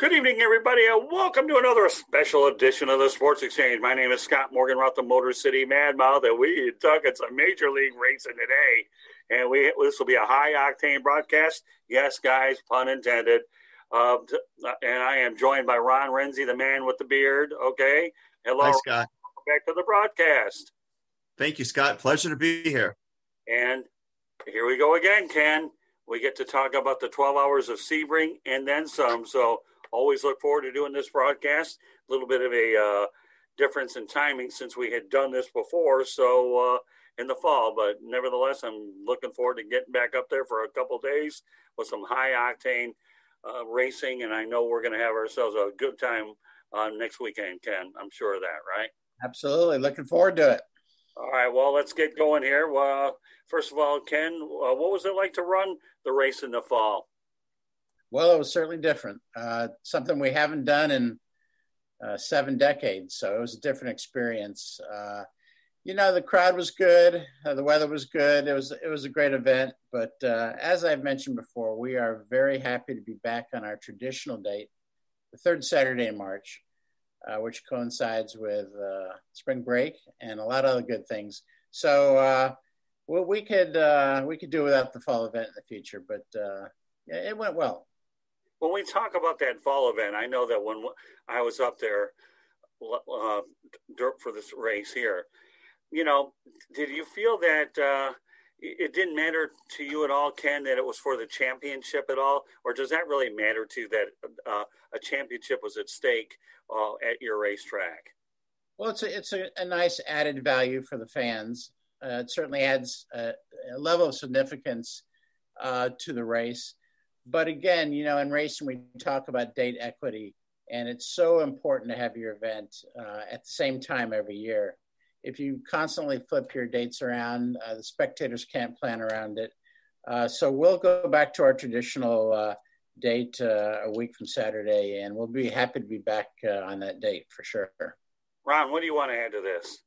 Good evening, everybody, and welcome to another special edition of the Sports Exchange. My name is Scott Morgan. We're at the Motor City Madmouth, and we talking some major league racing today. And this will be a high octane broadcast. Yes, guys, pun intended. And I am joined by Ron Renzy, the man with the beard. Okay, hello, hi, Scott. Welcome back to the broadcast. Thank you, Scott. Pleasure to be here. And here we go again, Ken. We get to talk about the 12 hours of Sebring and then some. So always look forward to doing this broadcast. A little bit of a difference in timing since we had done this before, so in the fall. But nevertheless, I'm looking forward to getting back up there for a couple of days with some high-octane racing, and I know we're going to have ourselves a good time next weekend, Ken. I'm sure of that, right? Absolutely. Looking forward to it. All right, well, let's get going here. First of all, Ken, what was it like to run the race in the fall? Well, it was certainly different. Something we haven't done in 7 decades. So it was a different experience. The crowd was good. The weather was good. It was a great event. But as I've mentioned before, we are very happy to be back on our traditional date, the third Saturday in March, which coincides with spring break and a lot of other good things. So we could do without the fall event in the future, but it went well. When we talk about that fall event, I know that when I was up there for this race here, did you feel that it didn't matter to you at all, Ken, that it was for the championship at all? Or does that really matter to you that a championship was at stake at your racetrack? Well, it's a nice added value for the fans. It certainly adds a level of significance to the race. But again, in racing, we talk about date equity, and it's so important to have your event at the same time every year. If you constantly flip your dates around, the spectators can't plan around it. So we'll go back to our traditional date a week from Saturday, and we'll be happy to be back on that date for sure. Ron, what do you want to add to this?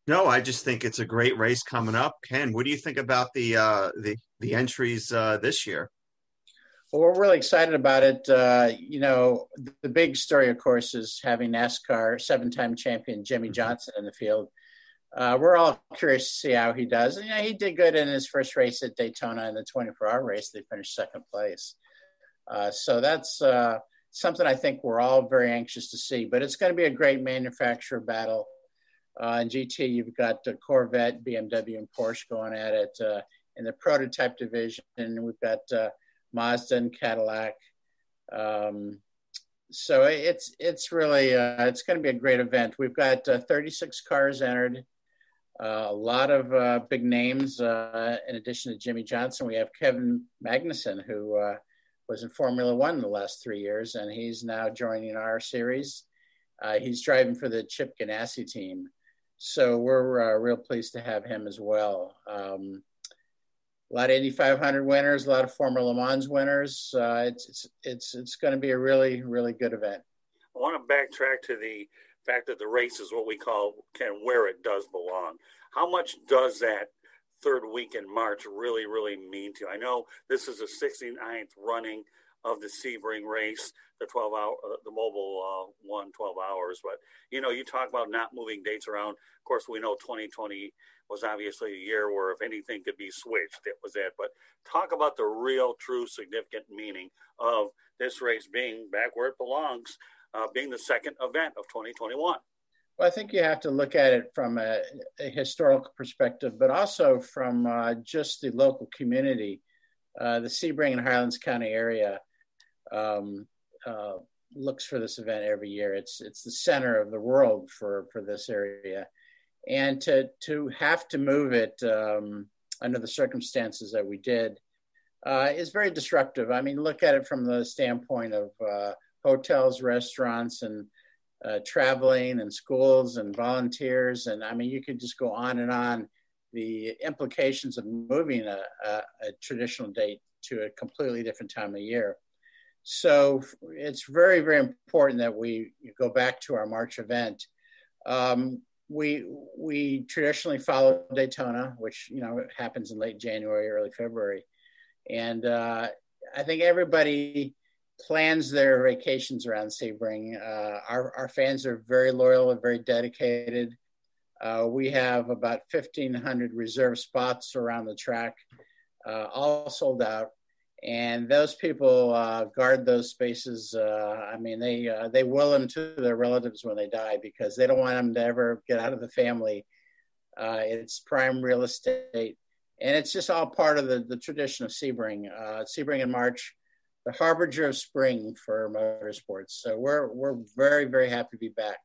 No, I just think it's a great race coming up. Ken, what do you think about the entries this year? Well, we're really excited about it. The big story, of course, is having NASCAR 7-time champion Jimmie Johnson in the field. We're all curious to see how he does. And, he did good in his first race at Daytona in the 24-hour race. They finished second place. So that's something I think we're all very anxious to see. But it's going to be a great manufacturer battle. In GT, you've got Corvette, BMW, and Porsche going at it. In the prototype division, we've got Mazda and Cadillac. So it's really it's going to be a great event. We've got 36 cars entered, a lot of big names. In addition to Jimmie Johnson, we have Kevin Magnussen, who was in Formula One in the last 3 years, and he's now joining our series. He's driving for the Chip Ganassi team. So we're real pleased to have him as well. A lot of Indy 500 winners, a lot of former Le Mans winners. It's going to be a really, really good event. I want to backtrack to the fact that the race is what we call where it does belong. How much does that third week in March really, really mean to you? I know this is the 69th running of the Sebring race, the 12-hour, the mobile 12 hours. But, you talk about not moving dates around. Of course, we know 2020 was obviously a year where if anything could be switched, it was it. But talk about the real, true, significant meaning of this race being back where it belongs, being the second event of 2021. Well, I think you have to look at it from a historical perspective, but also from just the local community. The Sebring and Highlands County area looks for this event every year. It's the center of the world for this area. And to have to move it under the circumstances that we did is very disruptive. I mean, look at it from the standpoint of hotels, restaurants, and traveling, and schools, and volunteers. And I mean, you could just go on and on. The implications of moving a traditional date to a completely different time of year. So it's very, very important that we go back to our March event. We traditionally follow Daytona, which, happens in late January, early February. And I think everybody plans their vacations around Sebring. Our fans are very loyal and very dedicated. We have about 1,500 reserve spots around the track, all sold out. And those people guard those spaces. They will them to their relatives when they die because they don't want them to ever get out of the family. It's prime real estate. And it's just all part of the tradition of Sebring. Sebring in March, the harbinger of spring for motorsports. So we're very, very happy to be back.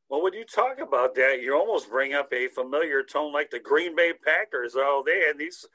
Well, when you talk about that, you almost bring up a familiar tone like the Green Bay Packers. Oh, they had these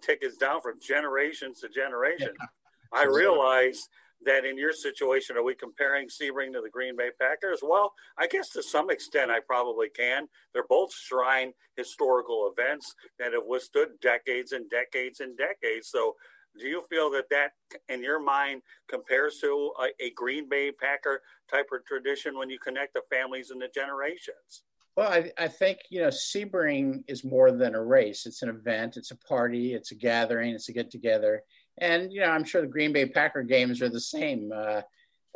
tickets down from generations to generation. Yeah. I realize that in your situation, are we comparing Sebring to the Green Bay Packers? Well, I guess to some extent I probably can. They're both shrine historical events that have withstood decades and decades and decades. So do you feel that in your mind compares to a Green Bay Packer type of tradition when you connect the families and the generations? Well, I think, Sebring is more than a race. It's an event. It's a party. It's a gathering. It's a get-together. And, I'm sure the Green Bay Packer games are the same. The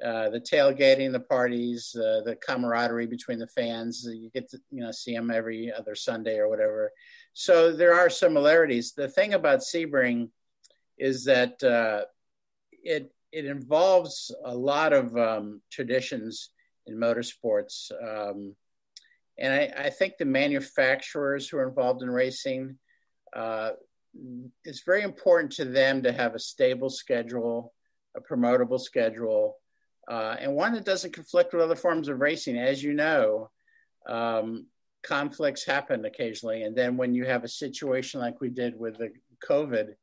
tailgating, the parties, the camaraderie between the fans. You get to, see them every other Sunday or whatever. So there are similarities. The thing about Sebring is that it involves a lot of traditions in motorsports. And I think the manufacturers who are involved in racing, it's very important to them to have a stable schedule, a promotable schedule, and one that doesn't conflict with other forms of racing. As you know, conflicts happen occasionally. And then when you have a situation like we did with the COVID,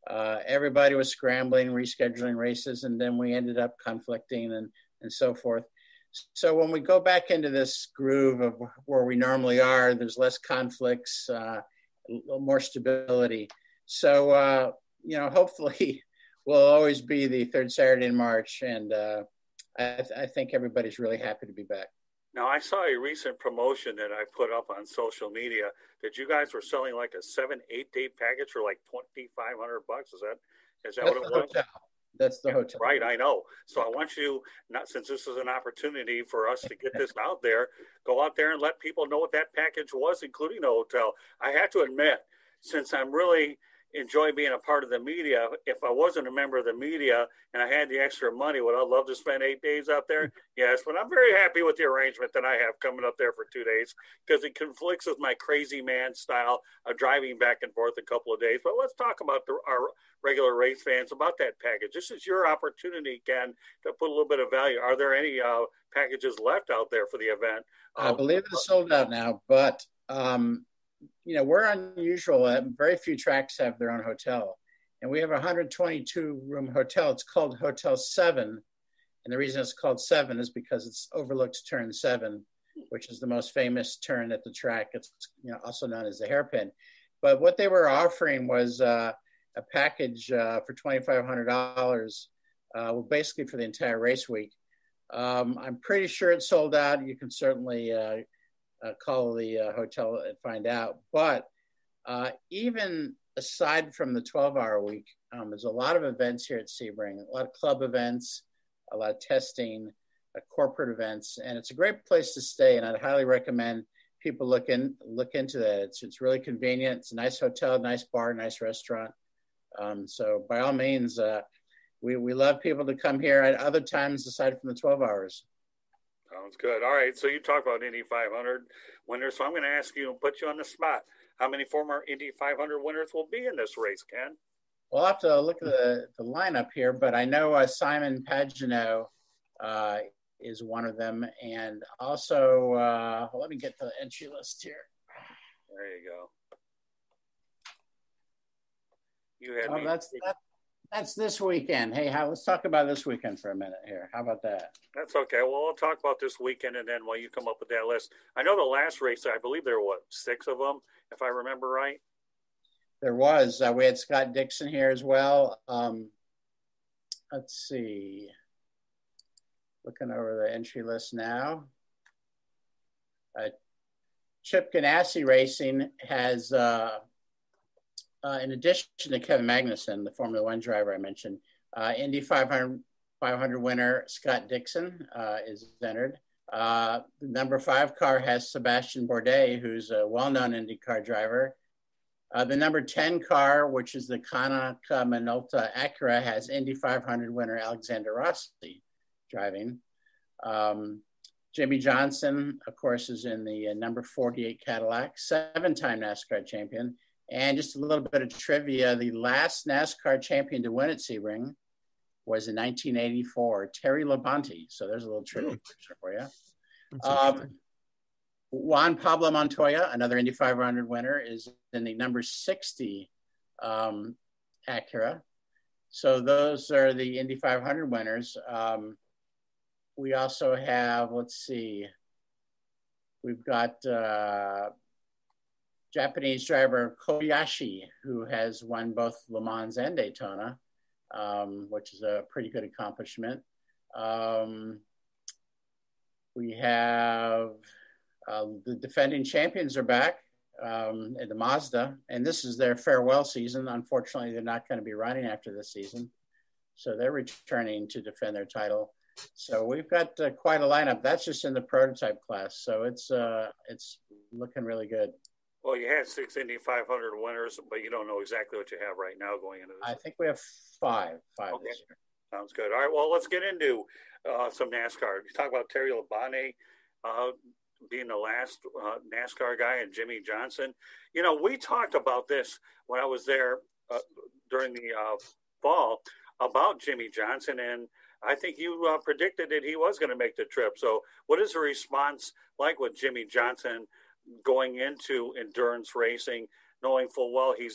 everybody was scrambling, rescheduling races, and then we ended up conflicting and so forth. So when we go back into this groove of where we normally are, there's less conflicts, a little more stability. So, hopefully we'll always be the third Saturday in March. And I think everybody's really happy to be back. Now, I saw a recent promotion that I put up on social media that you guys were selling like a 7-8 day package for like $2,500. Is that what it was? Hotel. That's the hotel. Right, I know. So I want you, since this is an opportunity for us to get this out there, go out there and let people know what that package was, including the hotel. I have to admit, since I'm really enjoy being a part of the media, if I wasn't a member of the media and I had the extra money, would I love to spend 8 days out there? Yes, but I'm very happy with the arrangement that I have coming up there for 2 days because it conflicts with my crazy man style of driving back and forth a couple of days. But let's talk about our regular race fans about that package. This is your opportunity, Ken, to put a little bit of value. Are there any packages left out there for the event? I believe it's sold out now, but we're unusual. Very few tracks have their own hotel. And we have a 122-room hotel. It's called Hotel 7. And the reason it's called 7 is because it's overlooks Turn 7, which is the most famous turn at the track. It's also known as the hairpin. But what they were offering was a package for $2,500, basically for the entire race week. I'm pretty sure it's sold out. You can certainly call the hotel and find out. But even aside from the 12-hour week, there's a lot of events here at Sebring, a lot of club events, a lot of testing, corporate events, and it's a great place to stay. And I'd highly recommend people look into that. It's really convenient. It's a nice hotel, nice bar, nice restaurant. So by all means, we love people to come here at other times aside from the 12 hours. Sounds good. All right. So you talk about Indy 500 winners. So I'm going to ask you and put you on the spot. How many former Indy 500 winners will be in this race, Ken? We'll have to look at the lineup here, but I know Simon Pagenaud is one of them. And also, let me get the entry list here. There you go. You had That's this weekend. Hey, let's talk about this weekend for a minute here. How about that? That's okay. Well, I'll talk about this weekend, and then while you come up with that list. I know the last race, I believe there were, 6 of them, if I remember right? There was. We had Scott Dixon here as well. Let's see. Looking over the entry list now. Chip Ganassi Racing has... in addition to Kevin Magnussen, the Formula One driver I mentioned, Indy 500 500 winner Scott Dixon is entered. The number 5 car has Sebastian Bourdais, who's a well-known IndyCar driver. The number 10 car, which is the Konica Minolta Acura, has Indy 500 winner Alexander Rossi driving. Jimmy Johnson, of course, is in the number 48 Cadillac, 7-time NASCAR champion. And just a little bit of trivia, the last NASCAR champion to win at Sebring was in 1984, Terry Labonte. So there's a little trivia for you. Juan Pablo Montoya, another Indy 500 winner, is in the number 60 Acura. So those are the Indy 500 winners. We also have, we've got Japanese driver Kobayashi, who has won both Le Mans and Daytona, which is a pretty good accomplishment. We have the defending champions are back at the Mazda, and this is their farewell season. Unfortunately, they're not going to be running after this season, so they're returning to defend their title. So we've got quite a lineup. That's just in the prototype class, so it's looking really good. Well, you had 6 Indy 500 winners, but you don't know exactly what you have right now going into this. I think we have five okay. This year. Sounds good. All right, well, let's get into some NASCAR. You talk about Terry Labonte being the last NASCAR guy, and Jimmy Johnson. You know, we talked about this when I was there during the fall about Jimmy Johnson, and I think you predicted that he was going to make the trip. So what is the response like with Jimmy Johnson going into endurance racing, knowing full well he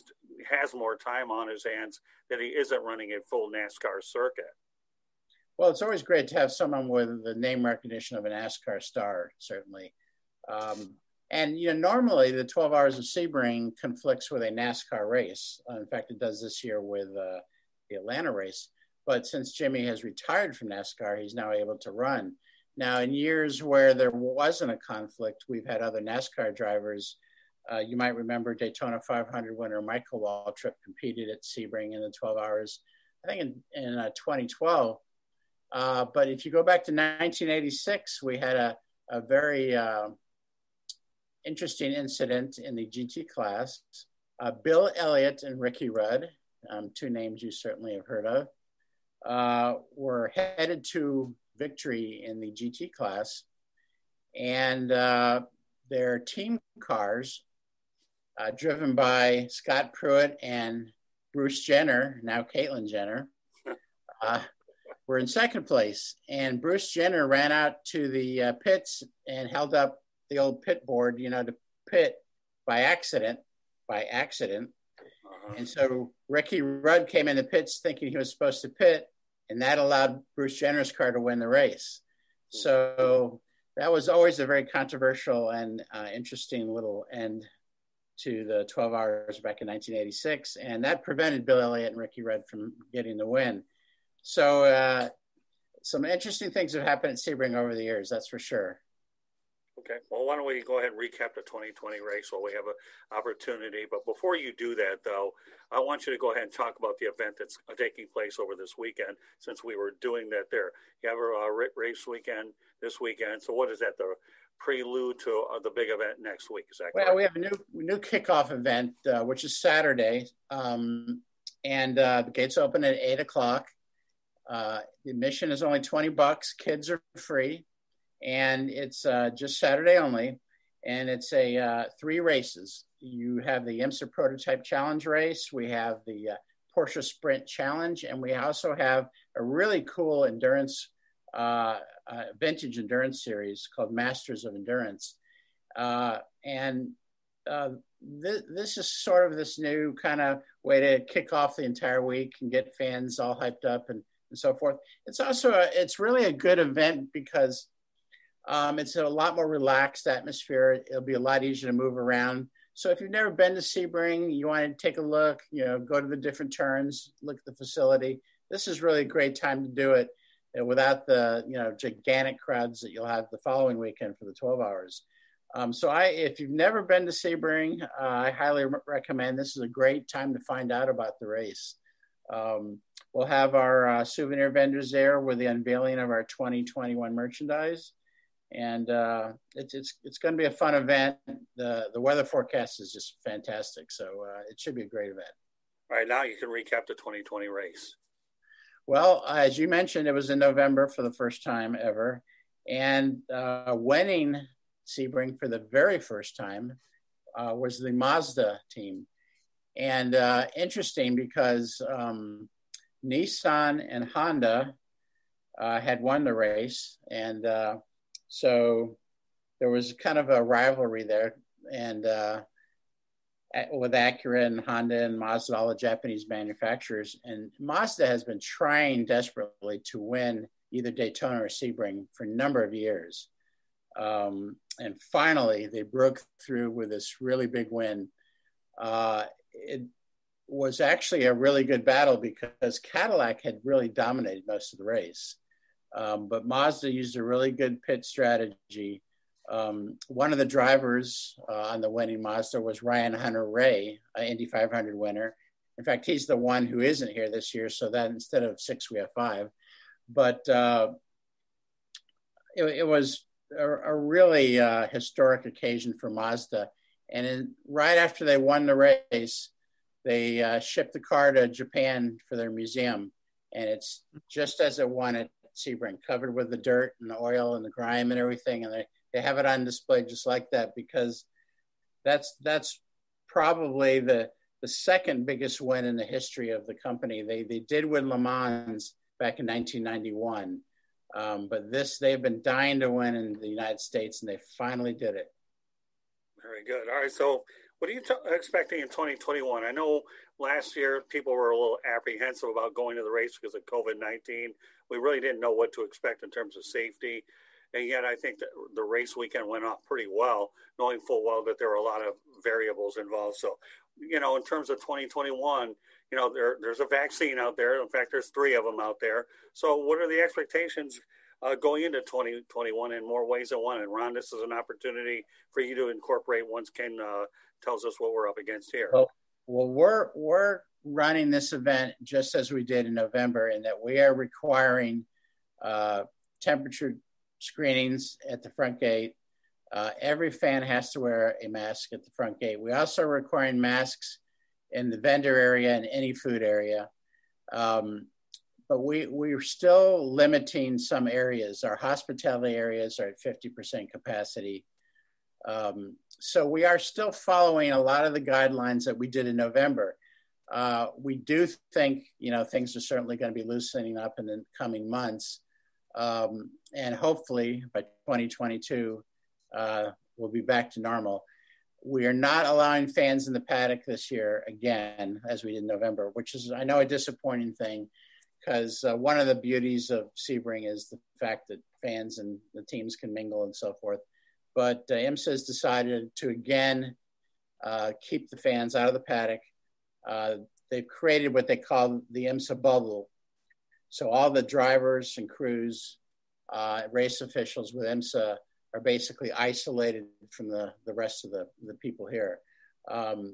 has more time on his hands, that he isn't running a full NASCAR circuit? Well, it's always great to have someone with the name recognition of a NASCAR star, certainly. And, you know, normally the 12 Hours of Sebring conflicts with a NASCAR race. In fact, it does this year with the Atlanta race. But since Jimmy has retired from NASCAR, he's now able to run. Now, in years where there wasn't a conflict, we've had other NASCAR drivers. You might remember Daytona 500 winner Michael Waltrip competed at Sebring in the 12 Hours, I think in 2012. But if you go back to 1986, we had a very interesting incident in the GT class. Bill Elliot and Ricky Rudd, 2 names you certainly have heard of, were headed to victory in the GT class, and their team cars, driven by Scott Pruitt and Bruce Jenner, now Caitlyn Jenner, were in second place. And Bruce Jenner ran out to the pits and held up the old pit board, you know, to pit by accident. And so Ricky Rudd came in the pits thinking he was supposed to pit, and that allowed Bruce Jenner's car to win the race. So that was always a very controversial and interesting little end to the 12 Hours back in 1986. And that prevented Bill Elliott and Ricky Rudd from getting the win. So some interesting things have happened at Sebring over the years, that's for sure. Okay, well, why don't we go ahead and recap the 2020 race while we have an opportunity. But before you do that, though, I want you to go ahead and talk about the event that's taking place over this weekend, since we were doing that there. You have a race weekend this weekend. So what is that, the prelude to the big event next week? Is that correct? Well, we have a new kickoff event, which is Saturday. And the gates open at 8 o'clock. The admission is only $20. Kids are free. And it's just Saturday only, and it's 3 races. You have the Emsa Prototype Challenge race, we have the Porsche Sprint Challenge, and we also have a really cool endurance, vintage endurance series called Masters of Endurance. This is sort of this new kind of way to kick off the entire week and get fans all hyped up and so forth. It's also it's really a good event because it's a lot more relaxed atmosphere. It'll be a lot easier to move around. So if you've never been to Sebring, you want to take a look, you know, go to the different turns, look at the facility. This is really a great time to do it without the, you know, gigantic crowds that you'll have the following weekend for the 12 Hours. If you've never been to Sebring, I highly recommend. This is a great time to find out about the race. We'll have our souvenir vendors there with the unveiling of our 2021 merchandise. And it's going to be a fun event. The weather forecast is just fantastic. So it should be a great event. All right, now you can recap the 2020 race. Well, as you mentioned, it was in November for the first time ever. And winning Sebring for the very first time was the Mazda team. And interesting because Nissan and Honda had won the race. And so there was kind of a rivalry there. And with Acura and Honda and Mazda, all the Japanese manufacturers. And Mazda has been trying desperately to win either Daytona or Sebring for a number of years. And finally, they broke through with this really big win. It was actually a really good battle because Cadillac had really dominated most of the race. But Mazda used a really good pit strategy. One of the drivers on the winning Mazda was Ryan Hunter-Reay, an Indy 500 winner. In fact, he's the one who isn't here this year, so that instead of 6, we have 5. But it was a really historic occasion for Mazda. And right after they won the race, they shipped the car to Japan for their museum. And it's just as it won at Sebring, covered with the dirt and the oil and the grime and everything. And they have it on display just like that because that's probably the second biggest win in the history of the company. They did win Le Mans back in 1991. But they've been dying to win in the United States, and they finally did it. Very good. All right, so what are you expecting in 2021? I know last year people were a little apprehensive about going to the race because of COVID-19. We really didn't know what to expect in terms of safety. And yet I think that the race weekend went off pretty well, knowing full well that there were a lot of variables involved. So, in terms of 2021, there's a vaccine out there. In fact, there's 3 of them out there. So what are the expectations going into 2021 in more ways than one? And Ron, this is an opportunity for you to incorporate once Ken tells us what we're up against here. Well, we're running this event just as we did in November, in that we are requiring temperature screenings at the front gate. Every fan has to wear a mask at the front gate. We also are requiring masks in the vendor area and any food area. But we're still limiting some areas. Our hospitality areas are at 50% capacity. So we are still following a lot of the guidelines that we did in November. We do think, things are certainly going to be loosening up in the coming months. And hopefully by 2022, we'll be back to normal. We are not allowing fans in the paddock this year again, as we did in November, which is, I know, a disappointing thing, because one of the beauties of Sebring is the fact that fans and the teams can mingle and so forth. But Emsa has decided to, again, keep the fans out of the paddock. They've created what they call the Emsa bubble. So all the drivers and crews, race officials with Emsa are basically isolated from the rest of the people here.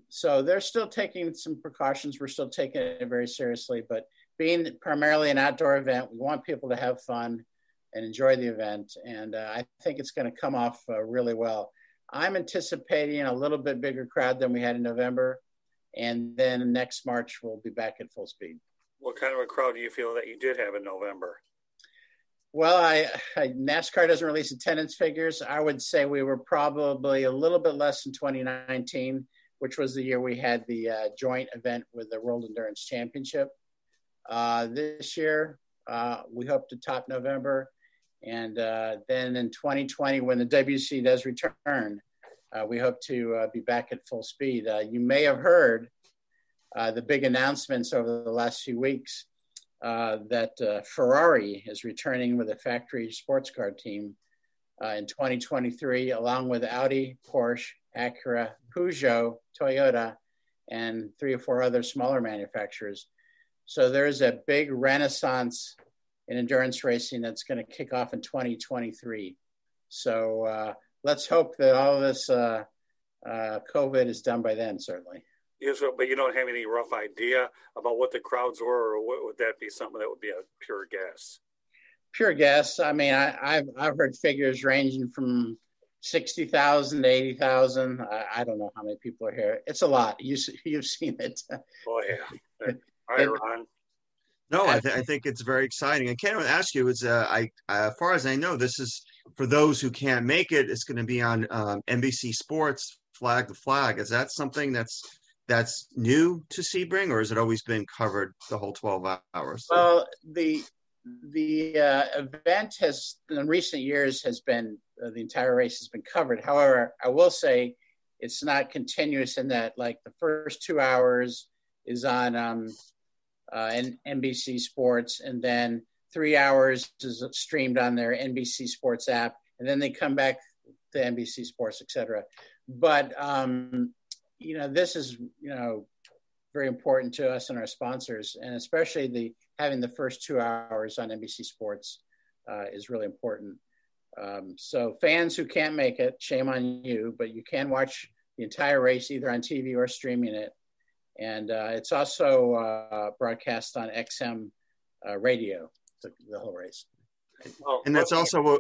So they're still taking some precautions. We're still taking it very seriously, but being primarily an outdoor event, we want people to have fun and enjoy the event. And I think it's going to come off really well. I'm anticipating a little bit bigger crowd than we had in November. And then next March, we'll be back at full speed. What kind of a crowd do you feel that you did have in November? Well, NASCAR doesn't release attendance figures. I would say we were probably a little bit less than 2019, which was the year we had the joint event with the World Endurance Championship. This year, we hope to top November. And then in 2020, when the WC does return, we hope to be back at full speed. You may have heard the big announcements over the last few weeks that Ferrari is returning with a factory sports car team in 2023, along with Audi, Porsche, Acura, Peugeot, Toyota, and 3 or 4 other smaller manufacturers. So there's a big renaissance in endurance racing that's going to kick off in 2023. So let's hope that all of this COVID is done by then, certainly. But you don't have any rough idea about what the crowds were, or would that be something that would be a pure guess? Pure guess. I mean, I've heard figures ranging from 60,000 to 80,000. I don't know how many people are here. It's a lot. You've seen it. Oh yeah. All right, Ron. No, I think it's very exciting. I can't ask you. It's as far as I know, this is for those who can't make it. It's going to be on NBC Sports, Flag to Flag. Is that something that's new to Sebring, or has it always been covered the whole 12 hours? Well, the event has in recent years has been the entire race has been covered. However, I will say it's not continuous in that like the first 2 hours is on NBC Sports, and then 3 hours is streamed on their NBC Sports app, and then they come back to NBC Sports, etc. But this is very important to us and our sponsors, and especially having the first 2 hours on NBC Sports is really important. So fans who can't make it, shame on you, but you can watch the entire race either on TV or streaming it. And it's also broadcast on XM radio, the whole race. And that's also,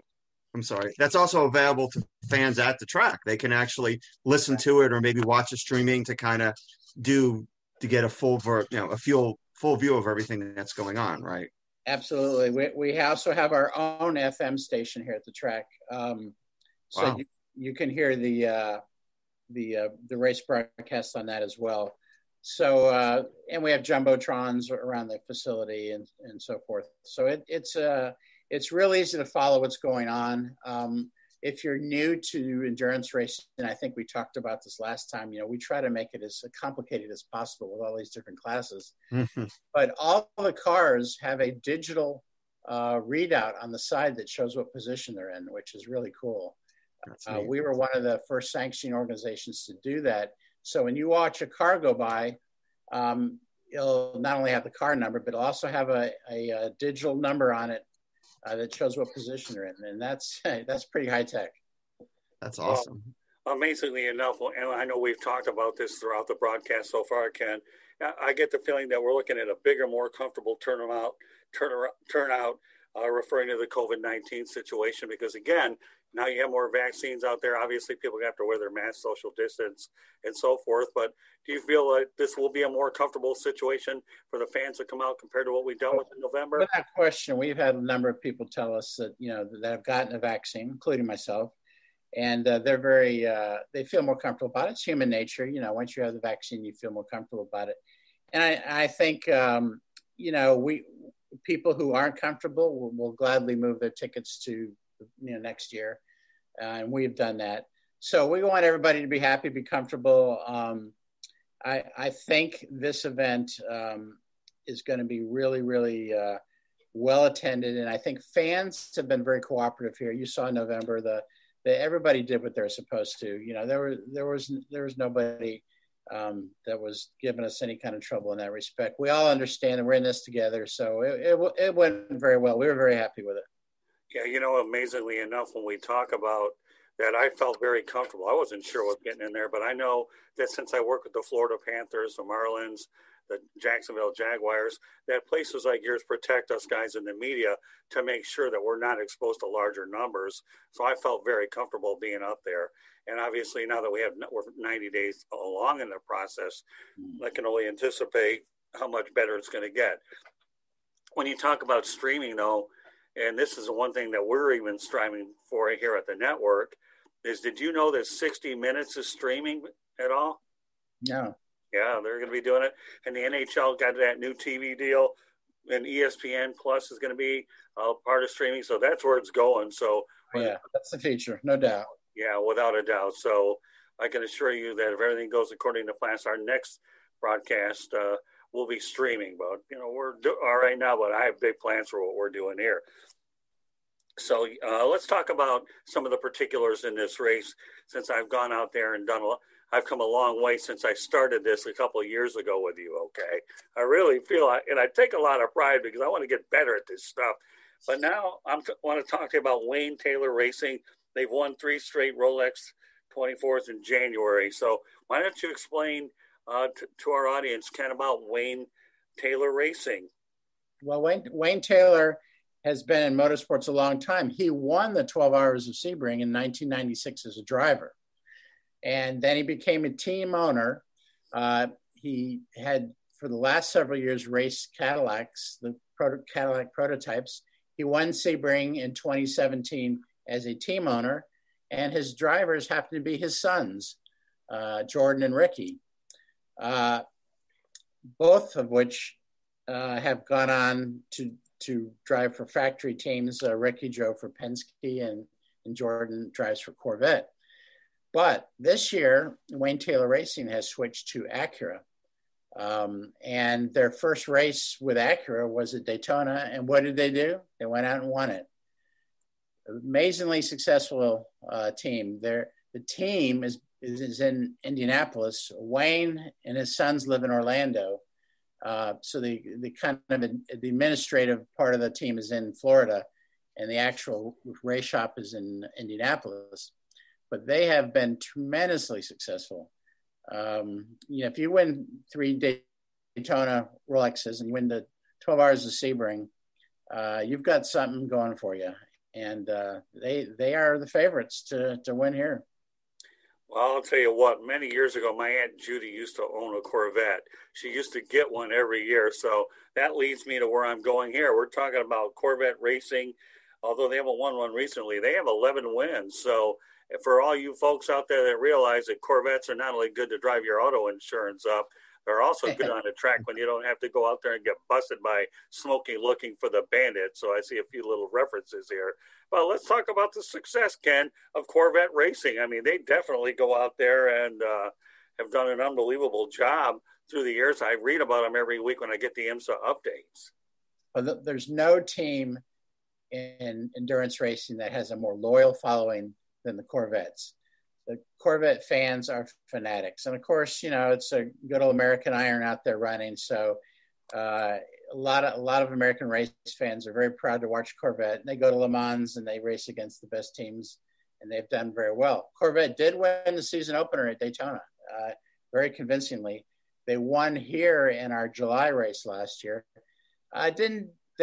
that's also available to fans at the track. They can actually listen to it or maybe watch the streaming to kind of to get a full view of everything that's going on, right? Absolutely. We also have our own FM station here at the track. So wow. you can hear the race broadcast on that as well. So, and we have jumbotrons around the facility and so forth. So it's really easy to follow what's going on. If you're new to endurance racing, and I think we talked about this last time, we try to make it as complicated as possible with all these different classes. Mm-hmm. But all the cars have a digital readout on the side that shows what position they're in, which is really cool. We were one of the first sanctioning organizations to do that. So when you watch a car go by, it'll not only have the car number, but it'll also have a digital number on it that shows what position you're in. And that's pretty high tech. That's awesome. Amazingly enough, and I know we've talked about this throughout the broadcast so far, Ken, I get the feeling that we're looking at a bigger, more comfortable turnout, referring to the COVID-19 situation, because again, now you have more vaccines out there. Obviously, people have to wear their mask, social distance, and so forth. But do you feel like this will be a more comfortable situation for the fans to come out compared to what we dealt with in November? Without question, we've had a number of people tell us that that have gotten a vaccine, including myself, and they're very they feel more comfortable about it. It's human nature. Once you have the vaccine, you feel more comfortable about it. And I think people who aren't comfortable will gladly move their tickets to next year, and we've done that. So we want everybody to be happy, be comfortable. I think this event is going to be really, really well attended, and I think fans have been very cooperative here. You saw in November everybody did what they're supposed to. There was nobody that was giving us any kind of trouble in that respect. We all understand that we're in this together, so it went very well. We were very happy with it. Yeah, amazingly enough, when we talk about that, I felt very comfortable. I wasn't sure what getting in there, but I know that since I work with the Florida Panthers, the Marlins, the Jacksonville Jaguars, that places like yours protect us guys in the media to make sure that we're not exposed to larger numbers. So I felt very comfortable being up there. And obviously now that we're 90 days along in the process, I can only anticipate how much better it's going to get. When you talk about streaming, though, and this is the one thing that we're even striving for here at the network, is did you know that 60 Minutes is streaming at all? No. Yeah, they're going to be doing it. And the NHL got that new TV deal, and ESPN Plus is going to be part of streaming. So that's where it's going. So yeah, that's the future, no doubt. Yeah, without a doubt. So I can assure you that if everything goes according to plan, our next broadcast will be streaming. But, we're all right now, but I have big plans for what we're doing here. So let's talk about some of the particulars in this race. Since I've gone out there and I've come a long way since I started this a couple of years ago with you, okay? I really feel, and I take a lot of pride because I want to get better at this stuff. But now I want to talk to you about Wayne Taylor Racing. They've won 3 straight Rolex 24s in January. So why don't you explain to our audience, Ken, about Wayne Taylor Racing? Well, Wayne Taylor has been in motorsports a long time. He won the 12 Hours of Sebring in 1996 as a driver. And then he became a team owner. He had, for the last several years, raced Cadillacs, the Cadillac prototypes. He won Sebring in 2017 as a team owner, and his drivers happen to be his sons, Jordan and Ricky, both of which have gone on to drive for factory teams. Ricky drove for Penske, and Jordan drives for Corvette. But this year, Wayne Taylor Racing has switched to Acura. And their first race with Acura was at Daytona. And what did they do? They went out and won it. Amazingly successful team. The team is in Indianapolis. Wayne and his sons live in Orlando. So the kind of the administrative part of the team is in Florida, and the actual race shop is in Indianapolis. But they have been tremendously successful. If you win 3 Daytona Rolexes and win the 12 Hours of Sebring, you've got something going for you. And they are the favorites to win here. Well, I'll tell you what, many years ago, my Aunt Judy used to own a Corvette. She used to get one every year. So that leads me to where I'm going here. We're talking about Corvette racing. Although they haven't won one recently, they have 11 wins. So for all you folks out there that realize that Corvettes are not only good to drive your auto insurance up, they're also good on the track when you don't have to go out there and get busted by Smokey looking for the bandit. So I see a few little references here. Well, let's talk about the success, Ken, of Corvette racing. I mean, they definitely go out there and have done an unbelievable job through the years. I read about them every week when I get the Emsa updates. Well, there's no team in endurance racing that has a more loyal following than the Corvettes. The Corvette fans are fanatics. And of course, it's a good old American iron out there running. So a lot of American race fans are very proud to watch Corvette. And they go to Le Mans and they race against the best teams, and they've done very well. Corvette did win the season opener at Daytona very convincingly. They won here in our July race last year. They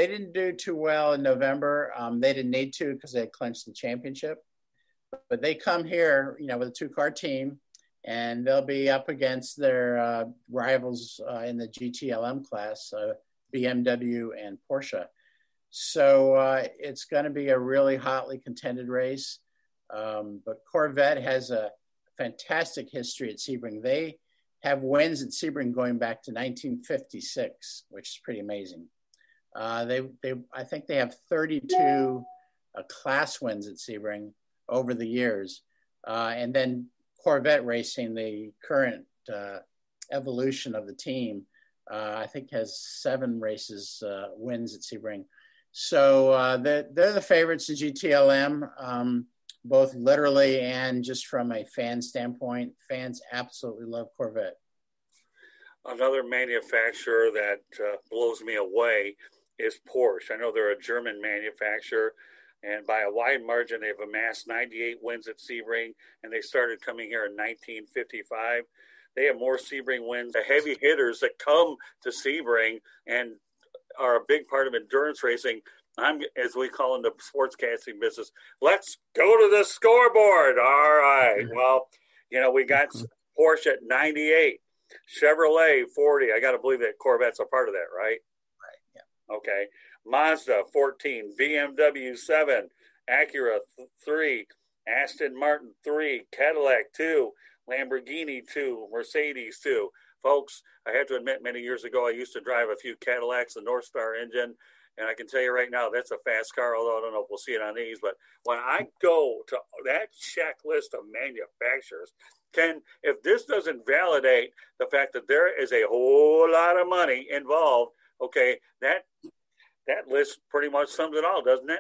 didn't do too well in November. They didn't need to because they had clinched the championship. But they come here, with a 2-car team, and they'll be up against their rivals in the GTLM class, BMW and Porsche. So it's going to be a really hotly contended race. But Corvette has a fantastic history at Sebring. They have wins at Sebring going back to 1956, which is pretty amazing. I think they have 32 class wins at Sebring over the years. And then Corvette Racing, the current evolution of the team, I think has 7 wins at Sebring. So they're the favorites in GTLM, both literally and just from a fan standpoint. Fans absolutely love Corvette. Another manufacturer that blows me away is Porsche. I know they're a German manufacturer, and by a wide margin, they've amassed 98 wins at Sebring, and they started coming here in 1955. They have more Sebring wins. The heavy hitters that come to Sebring and are a big part of endurance racing, as we call in the sportscasting business, let's go to the scoreboard. All right. Well, we got Porsche at 98, Chevrolet 40. I got to believe that Corvette's a part of that, right? Right, yeah. Okay. Mazda 14, BMW 7, Acura 3, Aston Martin 3, Cadillac 2, Lamborghini 2, Mercedes 2. Folks, I have to admit, many years ago, I used to drive a few Cadillacs, the North Star engine, and I can tell you right now, that's a fast car, although I don't know if we'll see it on these. But when I go to that checklist of manufacturers, Ken, if this doesn't validate the fact that there is a whole lot of money involved, okay, that list pretty much sums it all, doesn't it?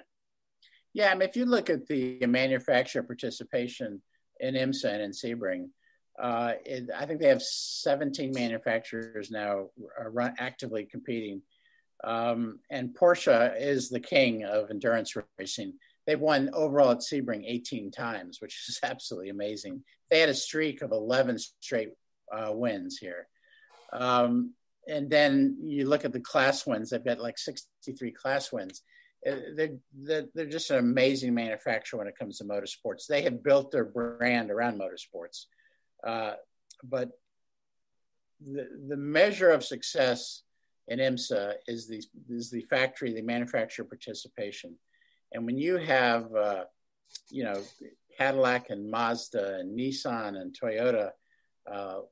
Yeah, I mean, if you look at the manufacturer participation in Emsa and in Sebring, I think they have 17 manufacturers now actively competing. And Porsche is the king of endurance racing. They've won overall at Sebring 18 times, which is absolutely amazing. They had a streak of 11 straight wins here. And then you look at the class wins, they've got like 63 class wins. They're just an amazing manufacturer when it comes to motorsports. They have built their brand around motorsports. But the measure of success in Emsa is the factory, the manufacturer participation. And when you have, Cadillac and Mazda and Nissan and Toyota,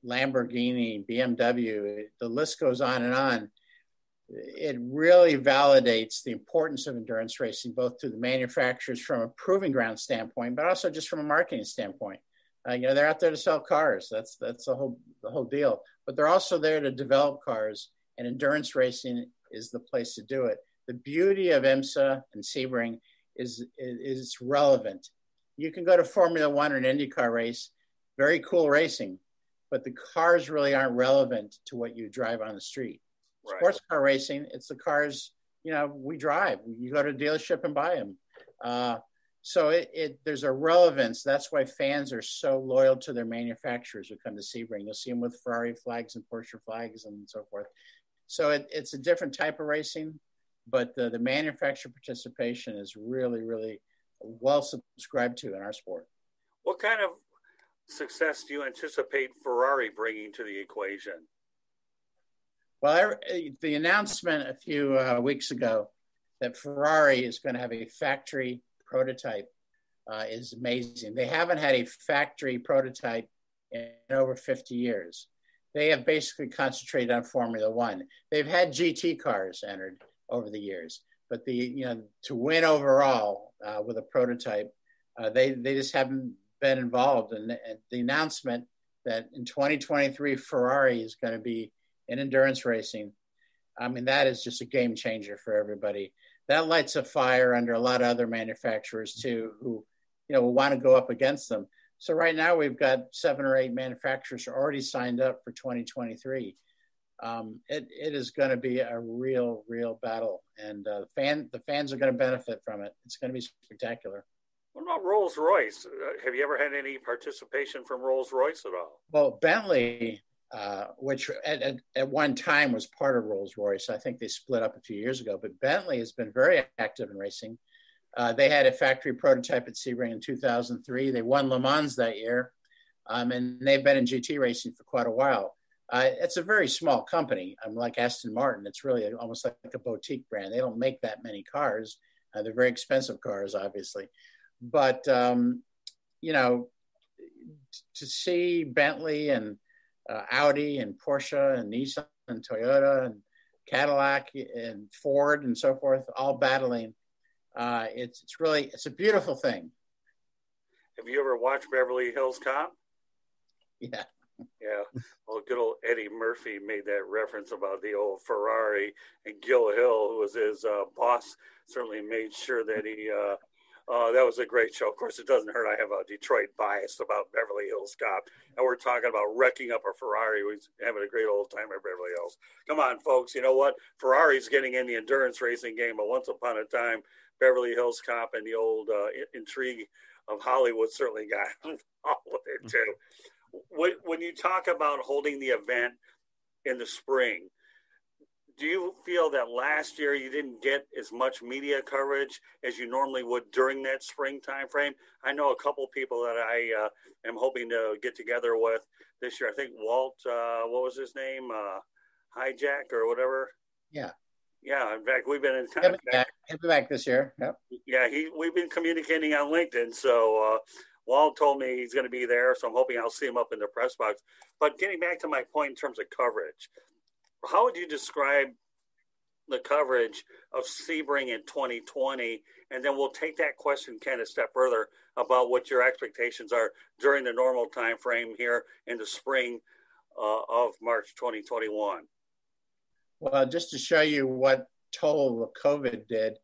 Lamborghini, BMW, the list goes on and on. It really validates the importance of endurance racing, both to the manufacturers from a proving ground standpoint, but also just from a marketing standpoint. They're out there to sell cars. That's the whole deal. But they're also there to develop cars, and endurance racing is the place to do it. The beauty of Emsa and Sebring is relevant. You can go to Formula One or an IndyCar race, very cool racing, but the cars really aren't relevant to what you drive on the street. Right. Sports car racing, it's the cars, we drive. You go to a dealership and buy them. So there's a relevance. That's why fans are so loyal to their manufacturers who come to Sebring. You'll see them with Ferrari flags and Porsche flags and so forth. So it's a different type of racing, but the manufacturer participation is really, really well subscribed to in our sport. What kind of success do you anticipate Ferrari bringing to the equation? Well, the announcement a few weeks ago that Ferrari is going to have a factory prototype is amazing. They haven't had a factory prototype in over 50 years. They have basically concentrated on Formula One. They've had GT cars entered over the years, but to win overall with a prototype, they just haven't been involved. And the announcement that in 2023 Ferrari is going to be in endurance racing, that is just a game changer for everybody. That lights a fire under a lot of other manufacturers too, who will want to go up against them. So right now we've got 7 or 8 manufacturers already signed up for 2023. It is going to be a real battle, and the fans are going to benefit from it. It's going to be spectacular. What about Rolls-Royce? Have you ever had any participation from Rolls-Royce at all? Well, Bentley, which at one time was part of Rolls-Royce, I think they split up a few years ago, but Bentley has been very active in racing. They had a factory prototype at Sebring in 2003. They won Le Mans that year, and they've been in GT racing for quite a while. It's a very small company. Like Aston Martin, it's really almost like a boutique brand. They don't make that many cars. They're very expensive cars, obviously. But, to see Bentley and Audi and Porsche and Nissan and Toyota and Cadillac and Ford and so forth, all battling, it's a beautiful thing. Have you ever watched Beverly Hills Cop? Yeah. Yeah. Well, good old Eddie Murphy made that reference about the old Ferrari, and Gil Hill, who was his boss, certainly made sure that he that was a great show. Of course, it doesn't hurt. I have a Detroit bias about Beverly Hills Cop, and we're talking about wrecking up a Ferrari. We're having a great old time at Beverly Hills. Come on, folks. You know what? Ferrari's getting in the endurance racing game, but once upon a time, Beverly Hills Cop and the old intrigue of Hollywood certainly got involved with it, too. When you talk about holding the event in the spring, do you feel that last year you didn't get as much media coverage as you normally would during that spring time frame? I know a couple people that I am hoping to get together with this year. I think Walt, what was his name? Hijack or whatever? Yeah. Yeah, in fact, we've been in contact. He'll be back this year. Yep. Yeah, we've been communicating on LinkedIn, so Walt told me he's going to be there, so I'm hoping I'll see him up in the press box. But getting back to my point in terms of coverage, how would you describe the coverage of Sebring in 2020? And then we'll take that question, Ken, a step further about what your expectations are during the normal time frame here in the spring of March 2021. Well, just to show you what toll COVID did,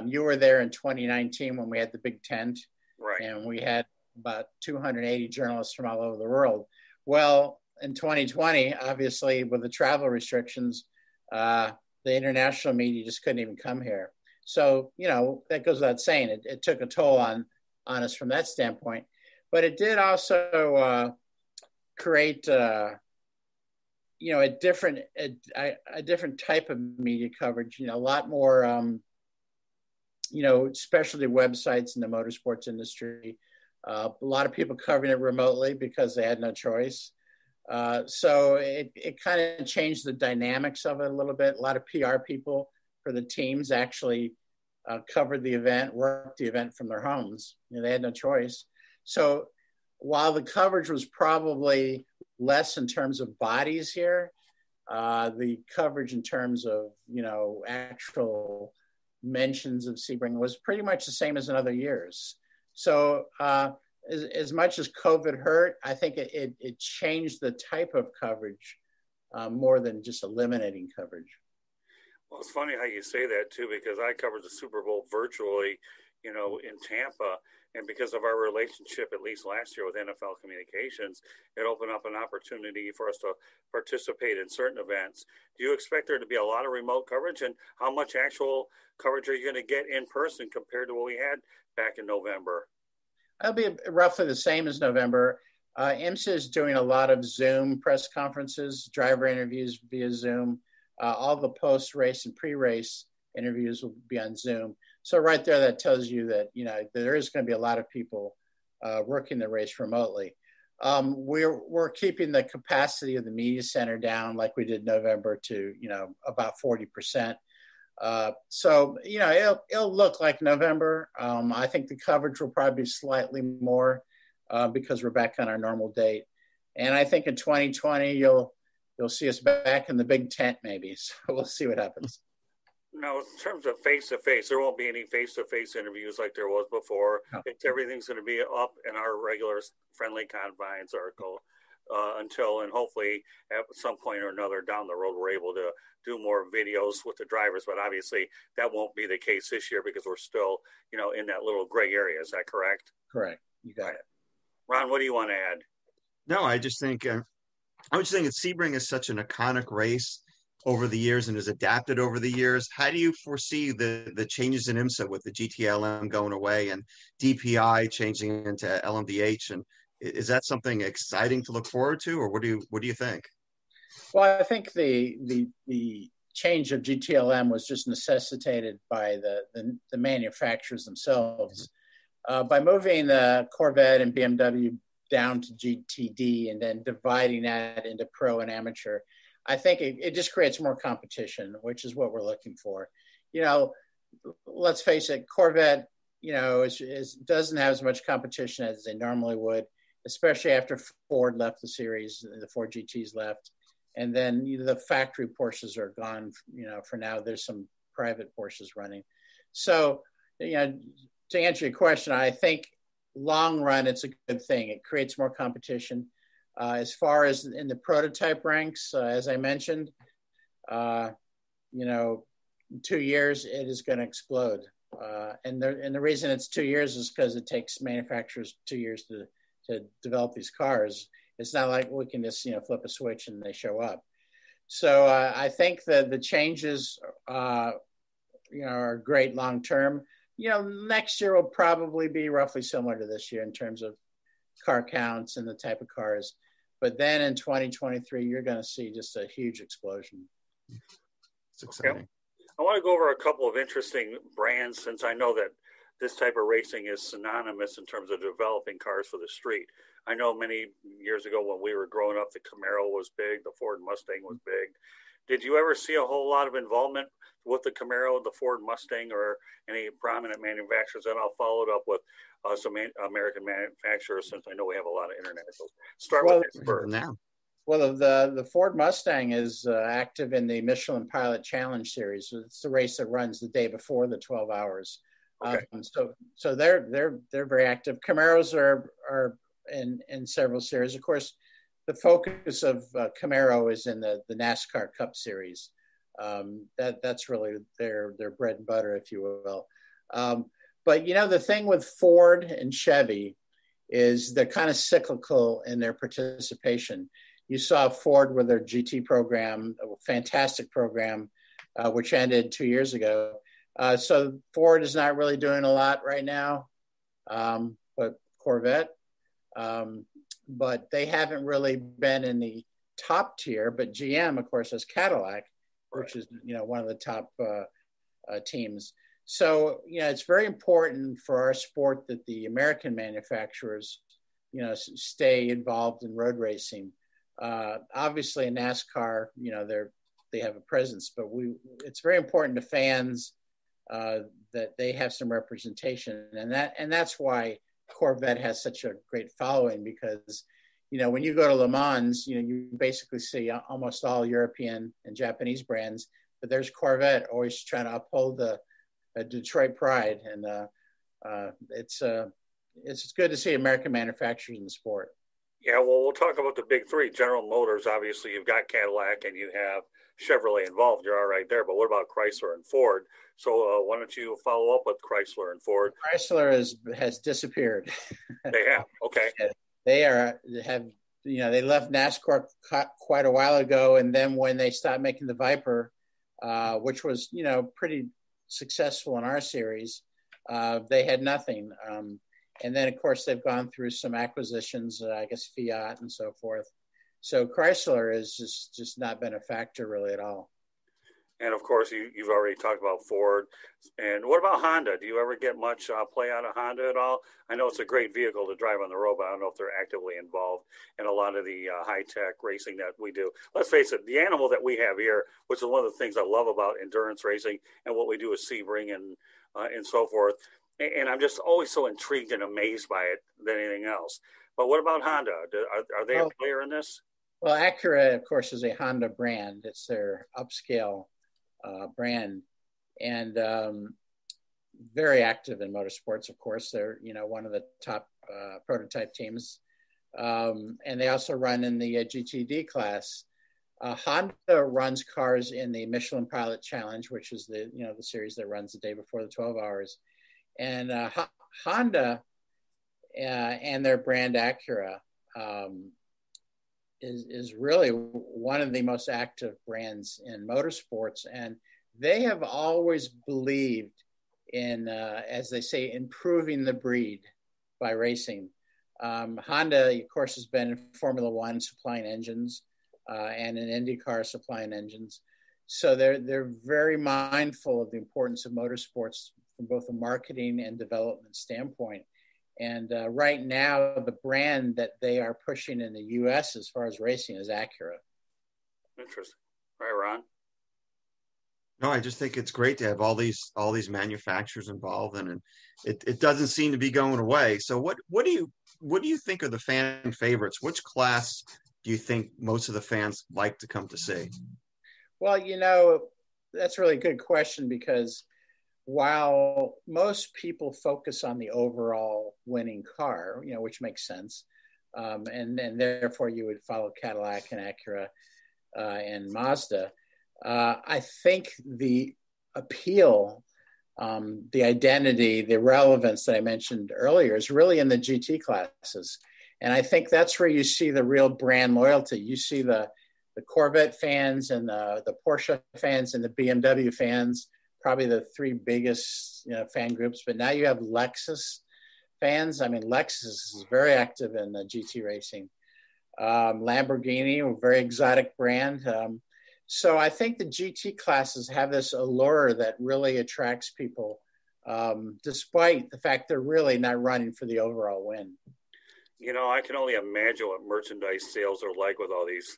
you were there in 2019 when we had the big tent. Right. And we had about 280 journalists from all over the world. Well, in 2020, obviously, with the travel restrictions, the international media just couldn't even come here. So, that goes without saying. It took a toll on us from that standpoint. But it did also create a different type of media coverage. A lot more specialty websites in the motorsports industry. A lot of people covering it remotely because they had no choice. So it kind of changed the dynamics of it a little bit. A lot of PR people for the teams actually covered the event, worked the event from their homes. They had no choice. So while the coverage was probably less in terms of bodies here, the coverage in terms of, actual mentions of Sebring was pretty much the same as in other years. So as much as COVID hurt, I think it changed the type of coverage more than just eliminating coverage. Well, it's funny how you say that, too, because I covered the Super Bowl virtually, in Tampa. And because of our relationship, at least last year with NFL Communications, it opened up an opportunity for us to participate in certain events. Do you expect there to be a lot of remote coverage? And how much actual coverage are you going to get in person compared to what we had back in November? It'll be roughly the same as November. Emsa is doing a lot of Zoom press conferences, driver interviews via Zoom. All the post-race and pre-race interviews will be on Zoom. So right there, that tells you that, there is going to be a lot of people working the race remotely. We're keeping the capacity of the media center down like we did November to, about 40%. So, it'll look like November. I think the coverage will probably be slightly more because we're back on our normal date. And I think in 2020, you'll see us back in the big tent maybe. So we'll see what happens. Now, in terms of face-to-face, there won't be any face-to-face interviews like there was before. No. Everything's going to be up in our regular friendly confines circle until, and hopefully at some point or another down the road, we're able to do more videos with the drivers. But obviously that won't be the case this year because we're still, in that little gray area. Is that correct? Correct. You got it. Ron, what do you want to add? No, I just think that Sebring is such an iconic race over the years and has adapted over the years. How do you foresee the changes in IMSA with the GTLM going away and DPI changing into LMDH? And is that something exciting to look forward to, or what do you think? Well, I think the change of GTLM was just necessitated by the manufacturers themselves. By moving the Corvette and BMW down to GTD and then dividing that into pro and amateur, I think it just creates more competition, which is what we're looking for. Let's face it, Corvette, doesn't have as much competition as they normally would, especially after Ford left the series, the Ford GTs left. And then the factory Porsches are gone, for now. There's some private Porsches running. So, to answer your question, I think long run, it's a good thing. It creates more competition. As far as in the prototype ranks, as I mentioned, in 2 years, it is going to explode. And the reason it's 2 years is because it takes manufacturers 2 years to develop these cars. It's not like we can just, flip a switch and they show up. So I think that the changes, are great long-term. Next year will probably be roughly similar to this year in terms of car counts and the type of cars. But then in 2023, you're going to see just a huge explosion. It's exciting. Okay. I want to go over a couple of interesting brands since I know that this type of racing is synonymous in terms of developing cars for the street. I know many years ago when we were growing up, the Camaro was big, the Ford Mustang was big. Did you ever see a whole lot of involvement with the Camaro, the Ford Mustang, or any prominent manufacturers? And I'll follow it up with some American manufacturers since I know we have a lot of internationals. Start with this first. Now. Well, the Ford Mustang is active in the Michelin Pilot Challenge Series. So it's the race that runs the day before the 12 hours. Okay. So they're very active. Camaros are in several series. Of course, the focus of Camaro is in the NASCAR Cup Series. That's really their bread and butter, if you will. But the thing with Ford and Chevy is they're kind of cyclical in their participation. You saw Ford with their GT program, a fantastic program, which ended 2 years ago. So Ford is not really doing a lot right now, but Corvette. but they haven't really been in the top tier. But GM, of course, has Cadillac, which is, one of the top teams. So, it's very important for our sport that the American manufacturers, stay involved in road racing. Obviously, in NASCAR, they have a presence, but it's very important to fans that they have some representation, and that's why Corvette has such a great following, because when you go to Le Mans, you basically see almost all European and Japanese brands, but there's Corvette always trying to uphold the Detroit pride, and it's good to see American manufacturers in the sport. Yeah, well, we'll talk about the big three. General Motors, obviously, you've got Cadillac and you have Chevrolet involved. You're all right there. But what about Chrysler and Ford? So why don't you follow up with Chrysler and Ford? Chrysler has disappeared. They have. Okay. They left NASCAR quite a while ago, and then when they stopped making the Viper, which was pretty successful in our series, they had nothing. And then, of course, they've gone through some acquisitions, I guess Fiat and so forth. So Chrysler has just not been a factor really at all. And, of course, you've already talked about Ford. And what about Honda? Do you ever get much play out of Honda at all? I know it's a great vehicle to drive on the road, but I don't know if they're actively involved in a lot of the high-tech racing that we do. Let's face it, the animal that we have here, which is one of the things I love about endurance racing and what we do with Sebring and so forth, and I'm just always so intrigued and amazed by it than anything else. But what about Honda? Are they a player in this? Well, Acura, of course, is a Honda brand. It's their upscale brand, and very active in motorsports. Of course, they're one of the top prototype teams, and they also run in the GTD class. Honda runs cars in the Michelin Pilot Challenge, which is the series that runs the day before the 12 hours. And Honda and their brand Acura is really one of the most active brands in motorsports. And they have always believed in, as they say, improving the breed by racing. Honda, of course, has been in Formula One supplying engines and in IndyCar supplying engines. So they're very mindful of the importance of motorsports from both a marketing and development standpoint. And right now, the brand that they are pushing in the U.S. as far as racing is Acura. Interesting. Right, Ron? No, I just think it's great to have all these manufacturers involved, and it doesn't seem to be going away. So what do you think are the fan favorites? Which class do you think most of the fans like to come to see? Well, that's a really good question, because while most people focus on the overall winning car, which makes sense, and therefore you would follow Cadillac and Acura and Mazda, I think the appeal, the identity, the relevance that I mentioned earlier is really in the GT classes. And I think that's where you see the real brand loyalty. You see the Corvette fans and the Porsche fans and the BMW fans, probably the three biggest fan groups. But now you have Lexus fans. I mean, Lexus is very active in GT racing. Lamborghini, a very exotic brand. So I think the GT classes have this allure that really attracts people, despite the fact they're really not running for the overall win. I can only imagine what merchandise sales are like with all these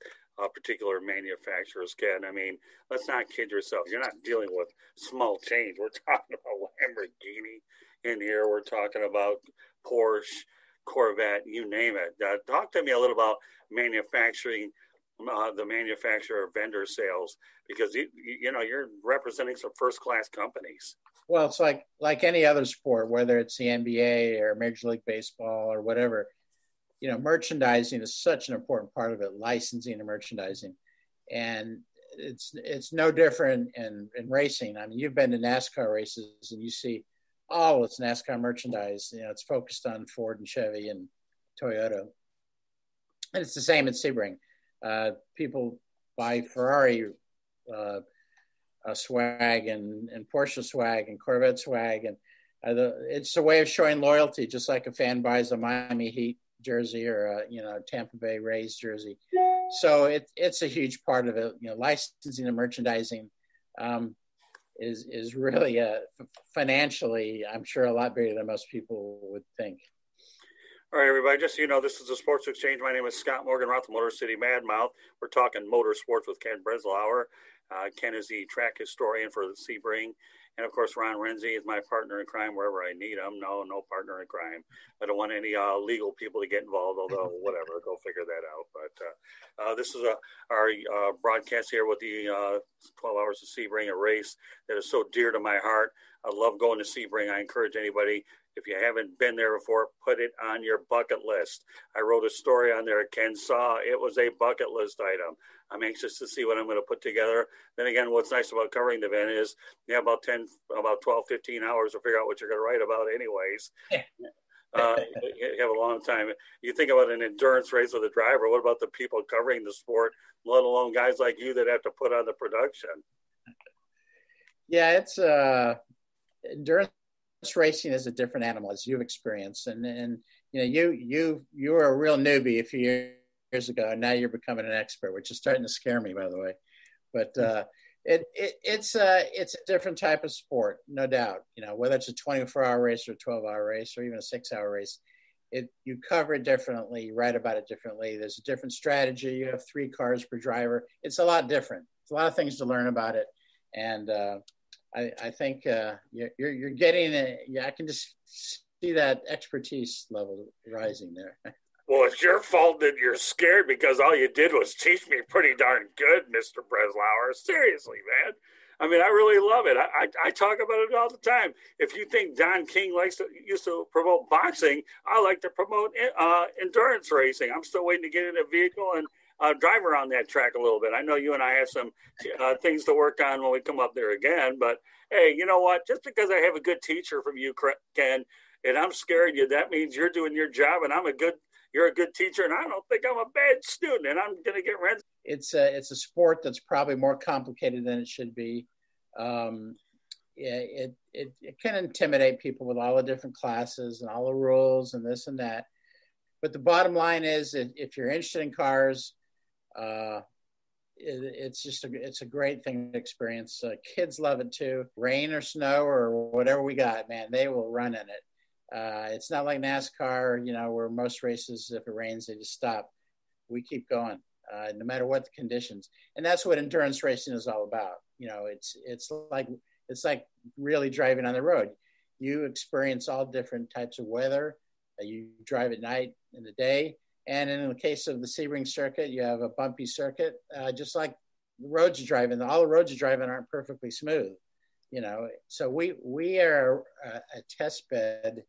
particular manufacturers, Ken. I mean, let's not kid yourself. You're not dealing with small change. We're talking about Lamborghini in here. We're talking about Porsche, Corvette, you name it. Talk to me a little about manufacturing, the manufacturer vendor sales, because you're representing some first-class companies. Well, it's like any other sport, whether it's the NBA or Major League Baseball or whatever. Merchandising is such an important part of it, licensing and merchandising. And it's no different in racing. I mean, you've been to NASCAR races and you see, it's NASCAR merchandise. It's focused on Ford and Chevy and Toyota. And it's the same at Sebring. People buy Ferrari swag and Porsche swag and Corvette swag. And it's a way of showing loyalty, just like a fan buys a Miami Heat jersey or a Tampa Bay Rays jersey. So it's a huge part of it. Licensing and merchandising is really financially, I'm sure, a lot bigger than most people would think. All right, everybody, just so you know, this is the Sports Exchange. My name is Scott Morgan, Roth, Motor City Madmouth. We're talking motorsports with Ken Breslauer. Ken is the track historian for the Sebring. And, of course, Ron Renzy is my partner in crime wherever I need him. No partner in crime. I don't want any legal people to get involved, although whatever, go figure that out. But this is our broadcast here with the 12 Hours of Sebring, a race that is so dear to my heart. I love going to Sebring. I encourage anybody, if you haven't been there before, put it on your bucket list. I wrote a story on there. Ken saw it was a bucket list item. I'm anxious to see what I'm going to put together. Then again, what's nice about covering the event is you have about 12, 15 hours to figure out what you're going to write about anyways. You have a long time. You think about an endurance race with a driver. What about the people covering the sport, let alone guys like you that have to put on the production? Yeah, it's endurance racing is a different animal, as you've experienced, and you were a real newbie a few years ago, and now you're becoming an expert, which is starting to scare me, by the way. But it's a different type of sport, no doubt. Whether it's a 24-hour race or a 12-hour race or even a 6-hour race, you cover it differently, you write about it differently. There's a different strategy. You have 3 cars per driver. It's a lot different. It's a lot of things to learn about it, and I think you're getting it. Yeah, I can just see that expertise level rising there. Well, it's your fault that you're scared because all you did was teach me pretty darn good, Mr. Breslauer. Seriously, man. I mean, I really love it. I talk about it all the time. If you think Don King used to promote boxing, I like to promote endurance racing. I'm still waiting to get in a vehicle and drive around that track a little bit. I know you and I have some things to work on when we come up there again. But, hey, you know what? Just because I have a good teacher from you, Ken, and I'm scaring you, that means you're doing your job and you're a good teacher, and I don't think I'm a bad student, and I'm going to get Renzy. It's a sport that's probably more complicated than it should be. It can intimidate people with all the different classes and all the rules and this and that. But the bottom line is, if you're interested in cars, it's a great thing to experience. Kids love it too. Rain or snow or whatever we got, man, they will run in it. It's not like NASCAR, where most races, if it rains, they just stop. We keep going, no matter what the conditions. And that's what endurance racing is all about. It's like really driving on the road. You experience all different types of weather. You drive at night, in the day. And in the case of the Sebring circuit, you have a bumpy circuit, just like the roads you're driving. All the roads you're driving aren't perfectly smooth, So we are a test bed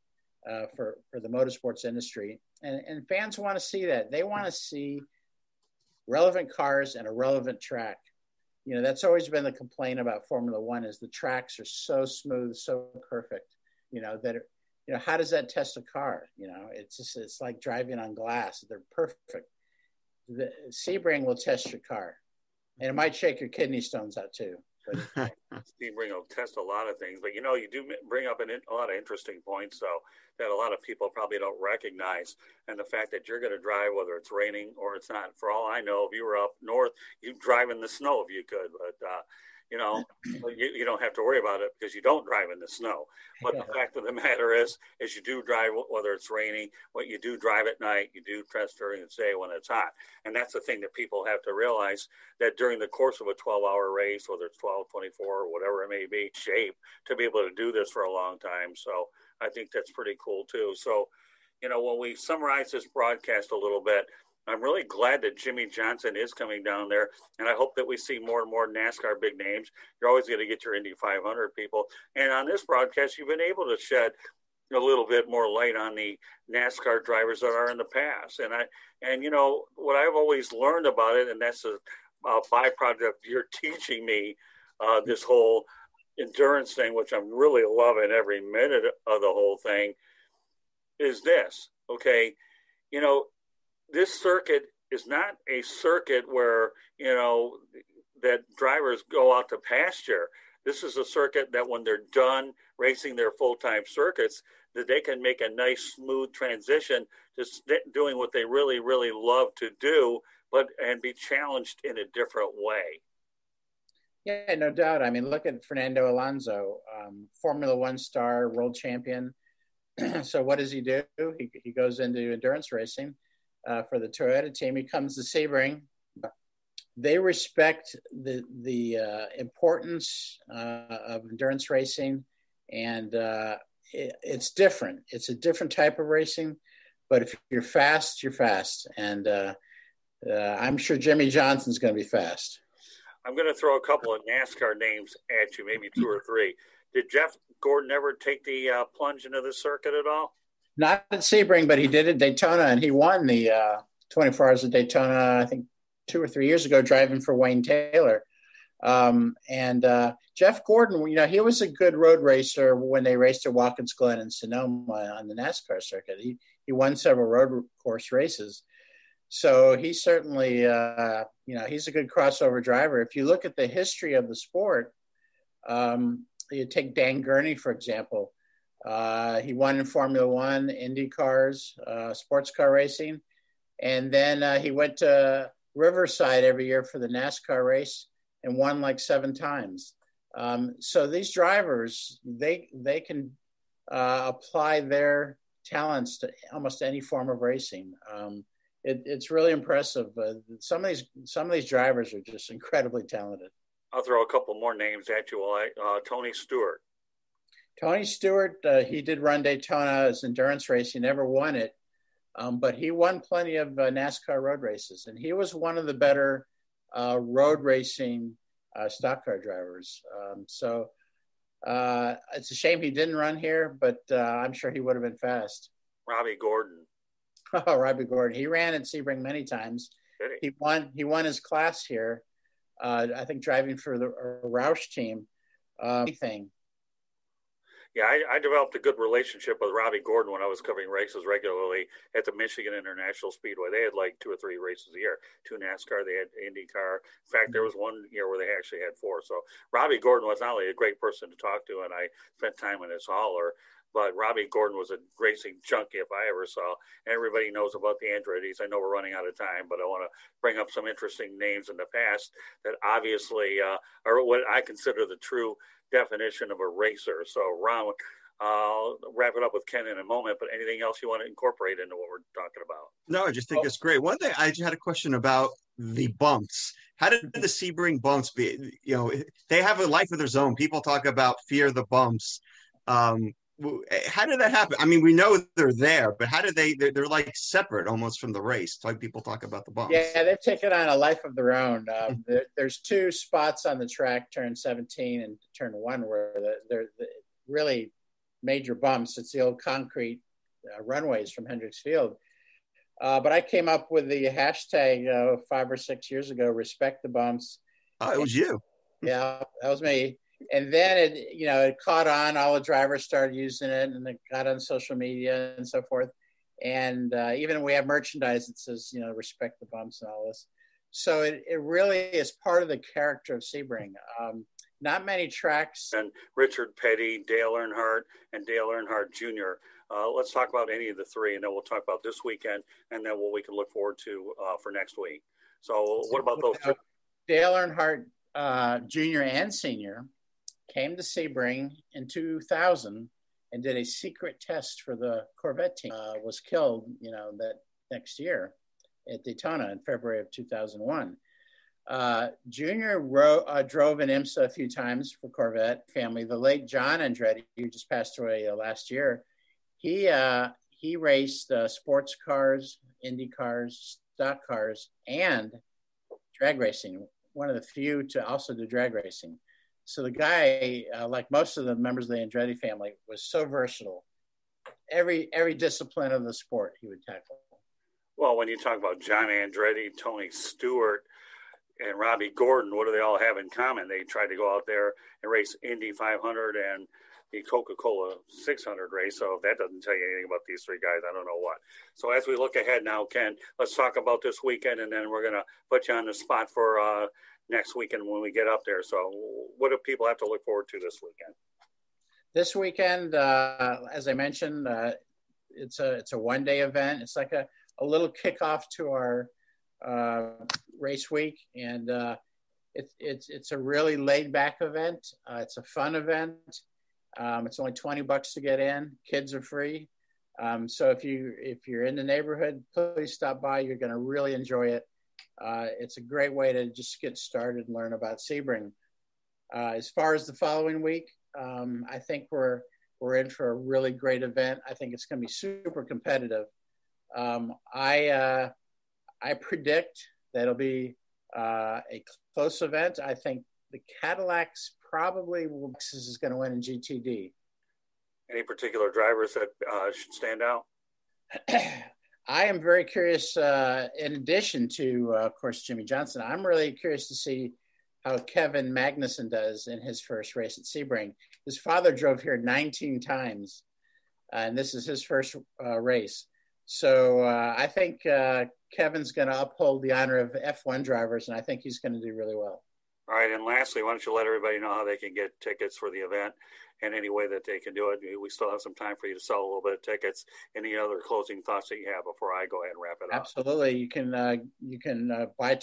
for the motorsports industry, and fans want to see that. They want to see relevant cars and a relevant track. That's always been the complaint about Formula One, is the tracks are so smooth, so perfect. How does that test a car? It's like driving on glass. They're perfect. The Sebring will test your car, and it might shake your kidney stones out too. Sebring will test a lot of things, but you do bring up a lot of interesting points, though, that a lot of people probably don't recognize. And the fact that you're going to drive, whether it's raining or it's not, for all I know, if you were up north, you'd drive in the snow if you could. But you don't have to worry about it because you don't drive in the snow. But the fact of the matter is you do drive, whether it's raining, you do drive at night, you do test during the day when it's hot. And that's the thing that people have to realize, that during the course of a 12-hour race, whether it's 12, 24, or whatever it may be, shape to be able to do this for a long time. So I think that's pretty cool too. So, when we summarize this broadcast a little bit, I'm really glad that Jimmy Johnson is coming down there, and I hope that we see more and more NASCAR big names. You're always going to get your Indy 500 people. And on this broadcast, you've been able to shed a little bit more light on the NASCAR drivers that are in the past. And what I've always learned about it, and that's a byproduct of you're teaching me this whole endurance thing, which I'm really loving every minute of the whole thing, is this, okay? This circuit is not a circuit where, that drivers go out to pasture. This is a circuit that when they're done racing their full-time circuits, that they can make a nice, smooth transition, just doing what they really, really love to do, and be challenged in a different way. Yeah, no doubt. I mean, look at Fernando Alonso, Formula One star, world champion. So what does he do? He goes into endurance racing for the Toyota team. He comes to Sebring. They respect the importance of endurance racing, and it's different. It's a different type of racing, but if you're fast, you're fast. And I'm sure Jimmy Johnson's going to be fast. I'm going to throw a couple of NASCAR names at you, maybe two or three. Did Jeff Gordon ever take the plunge into the circuit at all? Not at Sebring, but he did at Daytona, and he won the 24 Hours of Daytona, I think 2 or 3 years ago, driving for Wayne Taylor. Jeff Gordon, he was a good road racer when they raced at Watkins Glen and Sonoma on the NASCAR circuit. He won several road course races. So he certainly, he's a good crossover driver. If you look at the history of the sport, you take Dan Gurney, for example. He won in Formula One, Indy cars, sports car racing. And then he went to Riverside every year for the NASCAR race and won like 7 times. So these drivers, they can apply their talents to almost any form of racing. It's really impressive. Some of these drivers are just incredibly talented. I'll throw a couple more names at you. Tony Stewart. Tony Stewart, he did run Daytona as endurance race. He never won it, but he won plenty of NASCAR road races, and he was one of the better road racing stock car drivers. So it's a shame he didn't run here, but I'm sure he would have been fast. Robbie Gordon. Oh, Robbie Gordon. He ran at Sebring many times. Did he? He won his class here. I think driving for the Roush team. Yeah, I developed a good relationship with Robbie Gordon when I was covering races regularly at the Michigan International Speedway. They had like 2 or 3 races a year, 2 NASCAR, they had IndyCar. In fact, there was one year where they actually had 4. So Robbie Gordon was not only a great person to talk to, and I spent time in his hauler, but Robbie Gordon was a racing junkie if I ever saw. Everybody knows about the Andrettis. I know we're running out of time, but I want to bring up some interesting names in the past that obviously are what I consider the true definition of a racer. So, Ron, I'll wrap it up with Ken in a moment, but anything else you want to incorporate into what we're talking about? No, I just think it's great. One thing, I just had a question about the bumps. How did the Sebring bumps be? They have a life of their own. People talk about fear the bumps. How did that happen? I mean, we know they're there, but how did they're like separate almost from the race. Like people talk about the bumps. Yeah, they've taken on a life of their own. There's 2 spots on the track, turn 17 and turn 1, where they're really major bumps. It's the old concrete runways from Hendricks Field. But I came up with the hashtag 5 or 6 years ago, respect the bumps. Oh, it was you. Yeah, that was me. And then it caught on. All the drivers started using it, and it got on social media and so forth. And even we have merchandise that says, respect the bumps and all this. So it really is part of the character of Sebring. Not many tracks. And Richard Petty, Dale Earnhardt, and Dale Earnhardt Jr. Let's talk about any of the 3, and then we'll talk about this weekend, and then what we can look forward to for next week. So what about those 3? Dale Earnhardt Jr. and Sr. came to Sebring in 2000 and did a secret test for the Corvette team. Was killed, that next year at Daytona in February of 2001. Junior drove in Emsa a few times for Corvette family. The late John Andretti, who just passed away last year, he raced sports cars, Indy cars, stock cars, and drag racing. One of the few to also do drag racing. So the guy, like most of the members of the Andretti family, was so versatile. Every discipline of the sport he would tackle. Well, when you talk about John Andretti, Tony Stewart, and Robbie Gordon, what do they all have in common? They tried to go out there and race Indy 500 and the Coca-Cola 600 race. So if that doesn't tell you anything about these 3 guys, I don't know what. So as we look ahead now, Ken, let's talk about this weekend, and then we're going to put you on the spot for next weekend when we get up there. So what do people have to look forward to this weekend? This weekend, as I mentioned, it's a one-day event. It's like a little kickoff to our race week, and it's a really laid-back event. It's a fun event. It's only $20 to get in. Kids are free. So if you're in the neighborhood, please stop by. You're going to really enjoy it. It's a great way to just get started and learn about Sebring. As far as the following week, I think we're in for a really great event. I think it's going to be super competitive. I predict that it'll be a close event. I think the Cadillacs probably is going to win in GTD. Any particular drivers that should stand out? I am very curious, in addition to, of course, Jimmy Johnson, I'm really curious to see how Kevin Magnussen does in his first race at Sebring. His father drove here 19 times, and this is his first race. So I think Kevin's going to uphold the honor of F1 drivers, and I think he's going to do really well. All right, and lastly, why don't you let everybody know how they can get tickets for the event and any way that they can do it. We still have some time for you to sell a little bit of tickets. Any other closing thoughts that you have before I go ahead and wrap it up? Absolutely. You can buy